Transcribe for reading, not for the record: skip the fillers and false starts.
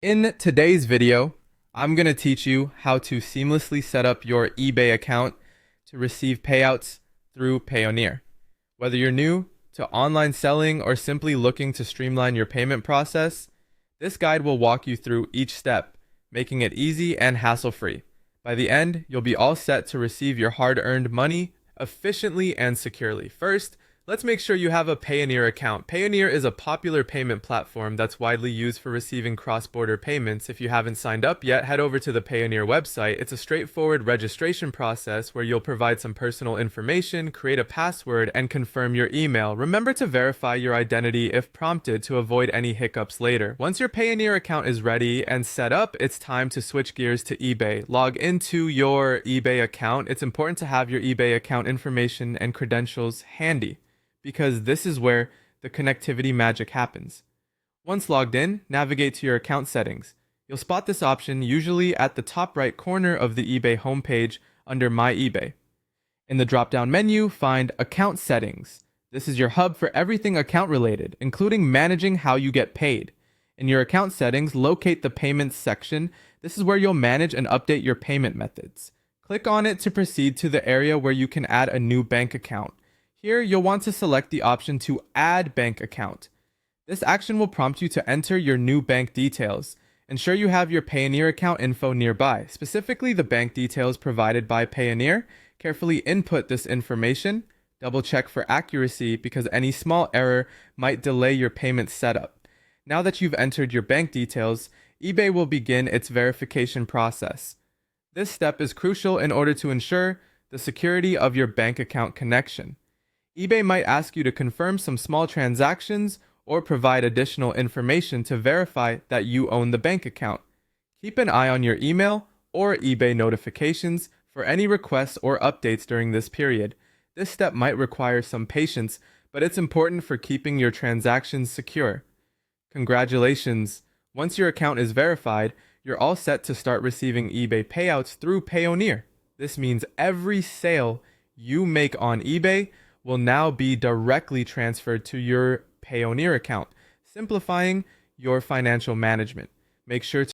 In today's video, I'm going to teach you how to seamlessly set up your eBay account to receive payouts through Payoneer. Whether you're new to online selling or simply looking to streamline your payment process, this guide will walk you through each step, making it easy and hassle-free. By the end, you'll be all set to receive your hard-earned money efficiently and securely. First, let's make sure you have a Payoneer account. Payoneer is a popular payment platform that's widely used for receiving cross-border payments. If you haven't signed up yet, head over to the Payoneer website. It's a straightforward registration process where you'll provide some personal information, create a password, and confirm your email. Remember to verify your identity if prompted to avoid any hiccups later. Once your Payoneer account is ready and set up, it's time to switch gears to eBay. Log into your eBay account. It's important to have your eBay account information and credentials handy, because this is where the connectivity magic happens. Once logged in, navigate to your account settings. You'll spot this option usually at the top right corner of the eBay homepage under My eBay. In the drop-down menu, find Account Settings. This is your hub for everything account related, including managing how you get paid. In your account settings, locate the Payments section. This is where you'll manage and update your payment methods. Click on it to proceed to the area where you can add a new bank account. Here, you'll want to select the option to Add Bank Account. This action will prompt you to enter your new bank details. Ensure you have your Payoneer account info nearby, specifically the bank details provided by Payoneer. Carefully input this information. Double check for accuracy because any small error might delay your payment setup. Now that you've entered your bank details, eBay will begin its verification process. This step is crucial in order to ensure the security of your bank account connection. eBay might ask you to confirm some small transactions or provide additional information to verify that you own the bank account. Keep an eye on your email or eBay notifications for any requests or updates during this period. This step might require some patience, but it's important for keeping your transactions secure. Congratulations! Once your account is verified, you're all set to start receiving eBay payouts through Payoneer. This means every sale you make on eBay will now be directly transferred to your Payoneer account, simplifying your financial management. Make sure